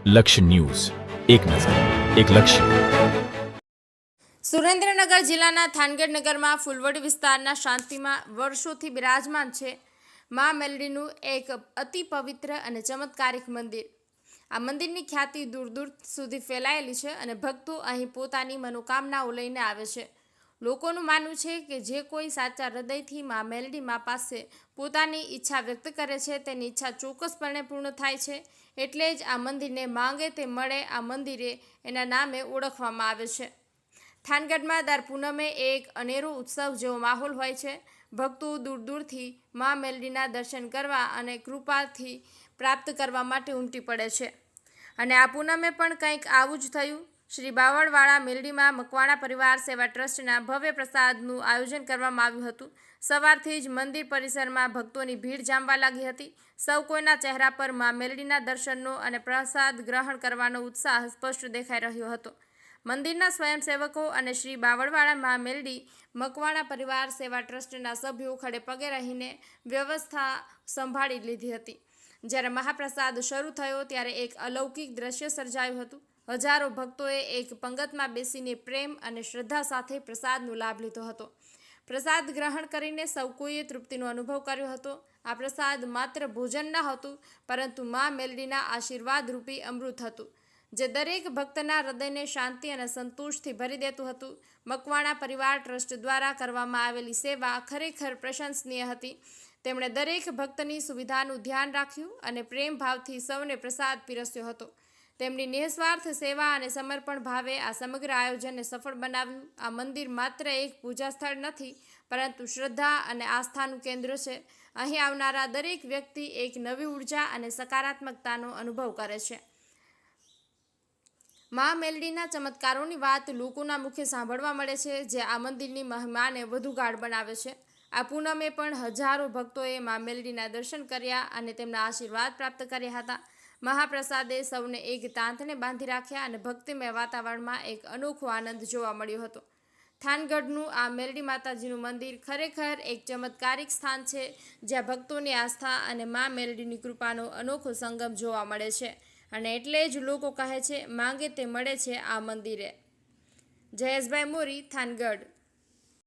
લક્ષ્ય ન્યૂઝ, એક નજર, એક લક્ષ્ય. સુરેન્દ્રનગર જિલ્લાના થાનગઢ નગરમાં ફૂલવડી વિસ્તારના શાંતિમાં વર્ષોથી બિરાજમાન છે મા મેલડીનું એક અતિ પવિત્ર અને ચમત્કારિક મંદિર. આ મંદિરની ખ્યાતિ દૂર દૂર સુધી ફેલાયેલી છે અને ભક્તો અહીં પોતાની મનોકામનાઓ લઈને આવે છે. લોકોનું માનવું છે કે જે કોઈ સાચા હૃદયથી મા મેલડી મા પાસે પોતાની ઈચ્છા વ્યક્ત કરે છે તેની ઈચ્છા ચોક્કસપણે પૂર્ણ થાય છે. એટલે જ આ મંદિરને માંગે તે મળે આ મંદિરે એના નામે ઓળખવામાં આવે છે. થાનગઢમાં દર પૂનમે એક અનેરો ઉત્સવ જેવો માહોલ હોય છે. ભક્તો દૂર દૂરથી મા મેલડીના દર્શન કરવા અને કૃપાથી પ્રાપ્ત કરવા માટે ઉમટી પડે છે. અને આ પૂનમે પણ કંઈક આવું જ થયું. શ્રી બાવળવાળા મેલડીમાં મકવાણા પરિવાર સેવા ટ્રસ્ટના ભવ્ય પ્રસાદનું આયોજન કરવામાં આવ્યું હતું. સવારથી જ મંદિર પરિસરમાં ભક્તોની ભીડ જામવા લાગી હતી. સૌ કોઈના ચહેરા પર મા મેલડીના દર્શનનો અને પ્રસાદ ગ્રહણ કરવાનો ઉત્સાહ સ્પષ્ટ દેખાઈ રહ્યો હતો. મંદિરના સ્વયંસેવકો અને શ્રી બાવળવાળા મા મેલડી મકવાણા પરિવાર સેવા ટ્રસ્ટના સભ્યો ખડે પગે રહીને વ્યવસ્થા સંભાળી લીધી હતી. જ્યારે મહાપ્રસાદ શરૂ થયો ત્યારે એક અલૌકિક દ્રશ્ય સર્જાયું હતું. હજારો ભક્તોએ એક પંગતમાં બેસીને પ્રેમ અને શ્રદ્ધા સાથે પ્રસાદનો લાભ લીધો હતો. પ્રસાદ ગ્રહણ કરીને સૌ કોઈએ તૃપ્તિનો અનુભવ કર્યો હતો. આ પ્રસાદ માત્ર ભોજન ન હતું પરંતુ મા મેલડીના આશીર્વાદ રૂપી અમૃત હતું, જે દરેક ભક્તના હૃદયને શાંતિ અને સંતોષથી ભરી દેતું હતું. મકવાણા પરિવાર ટ્રસ્ટ દ્વારા કરવામાં આવેલી સેવા ખરેખર પ્રશંસનીય હતી. તેમણે દરેક ભક્તની સુવિધાનું ધ્યાન રાખ્યું અને પ્રેમ ભાવથી સૌને પ્રસાદ પીરસ્યો હતો. તેમની નિસ્વાર્થ સેવા અને સમર્પણ ભાવે આ સમગ્ર આયોજનને સફળ બનાવ્યું. આ મંદિર માત્ર એક પૂજા સ્થળ નથી પરંતુ શ્રદ્ધા અને આસ્થાનું કેન્દ્ર છે. અહીં આવનારા દરેક વ્યક્તિ એક નવી ઉર્જા અને સકારાત્મકતાનો અનુભવ કરે છે. મા મેલડીના ચમત્કારોની વાત લોકોના મુખે સાંભળવા મળે છે, જે આ મંદિરની મહિમાને વધુ ગાઢ બનાવે છે. આ પૂનમે પણ હજારો ભક્તોએ મા મેલડીના દર્શન કર્યા અને તેમના આશીર્વાદ પ્રાપ્ત કર્યા હતા. મહાપ્રસાદે સૌને એક તાંતણે બાંધી રાખ્યા અને ભક્તિમય વાતાવરણમાં એક અનોખો આનંદ જોવા મળ્યો હતો. થાનગઢનું આ મેલડી માતાજીનું મંદિર ખરેખર એક ચમત્કારિક સ્થાન છે, જ્યાં ભક્તોની આસ્થા અને મા મેલડીની કૃપાનો અનોખો સંગમ જોવા મળે છે. અને એટલે જ લોકો કહે છે, માંગે તે મળે છે આ મંદિરે. જયેશભાઈ મોરી, થાનગઢ.